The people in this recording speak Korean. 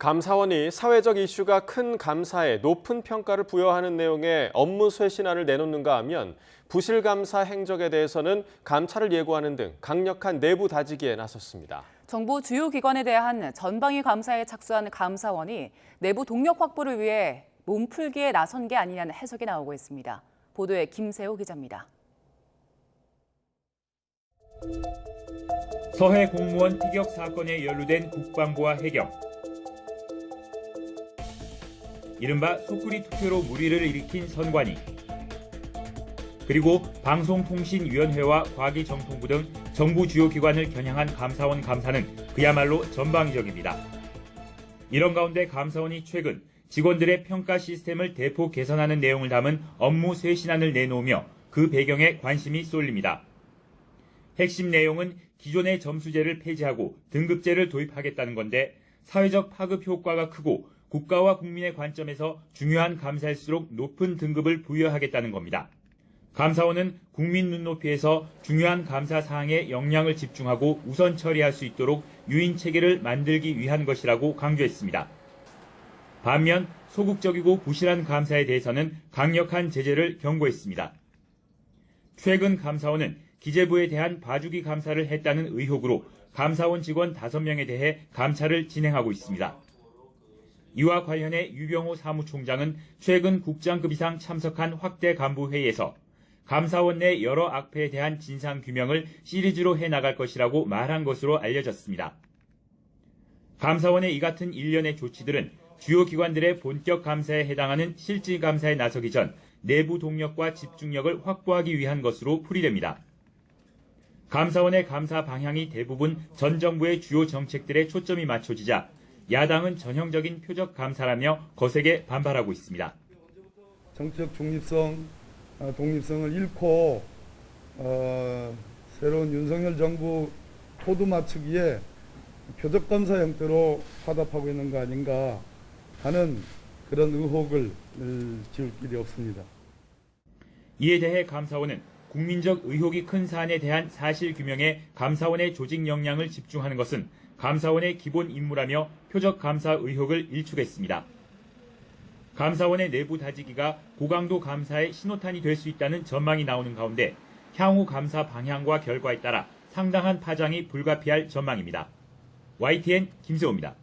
감사원이 사회적 이슈가 큰 감사에 높은 평가를 부여하는 내용의 업무 쇄신안을 내놓는가 하면 부실 감사 행적에 대해서는 감찰을 예고하는 등 강력한 내부 다지기에 나섰습니다. 정부 주요 기관에 대한 전방위 감사에 착수한 감사원이 내부 동력 확보를 위해 몸풀기에 나선 게 아니냐는 해석이 나오고 있습니다. 보도에 김세호 기자입니다. 서해 공무원 피격 사건에 연루된 국방부와 해경. 이른바 소쿠리 투표로 물의를 일으킨 선관위. 그리고 방송통신위원회와 과기정통부 등 정부 주요 기관을 겨냥한 감사원 감사는 그야말로 전방위적입니다. 이런 가운데 감사원이 최근 직원들의 평가 시스템을 대폭 개선하는 내용을 담은 업무 쇄신안을 내놓으며 그 배경에 관심이 쏠립니다. 핵심 내용은 기존의 점수제를 폐지하고 등급제를 도입하겠다는 건데 사회적 파급 효과가 크고 국가와 국민의 관점에서 중요한 감사일수록 높은 등급을 부여하겠다는 겁니다. 감사원은 국민 눈높이에서 중요한 감사 사항에 역량을 집중하고 우선 처리할 수 있도록 유인 체계를 만들기 위한 것이라고 강조했습니다. 반면 소극적이고 부실한 감사에 대해서는 강력한 제재를 경고했습니다. 최근 감사원은 기재부에 대한 봐주기 감사를 했다는 의혹으로 감사원 직원 5명에 대해 감찰을 진행하고 있습니다. 이와 관련해 유병호 사무총장은 최근 국장급 이상 참석한 확대 간부 회의에서 감사원 내 여러 악폐에 대한 진상 규명을 시리즈로 해나갈 것이라고 말한 것으로 알려졌습니다. 감사원의 이 같은 일련의 조치들은 주요 기관들의 본격 감사에 해당하는 실질 감사에 나서기 전 내부 동력과 집중력을 확보하기 위한 것으로 풀이됩니다. 감사원의 감사 방향이 대부분 전 정부의 주요 정책들에 초점이 맞춰지자 야당은 전형적인 표적 감사라며 거세게 반발하고 있습니다. 정치적 독립성을 잃고 새로운 윤석열 정부 포도 맞추기에 표적 감사 형태로 화답하고 있는 거 아닌가 하는 그런 의혹을 지울 길이 없습니다. 이에 대해 감사원은 국민적 의혹이 큰 사안에 대한 사실 규명에 감사원의 조직 역량을 집중하는 것은 감사원의 기본 임무라며 표적 감사 의혹을 일축했습니다. 감사원의 내부 다지기가 고강도 감사의 신호탄이 될 수 있다는 전망이 나오는 가운데 향후 감사 방향과 결과에 따라 상당한 파장이 불가피할 전망입니다. YTN 김세호입니다.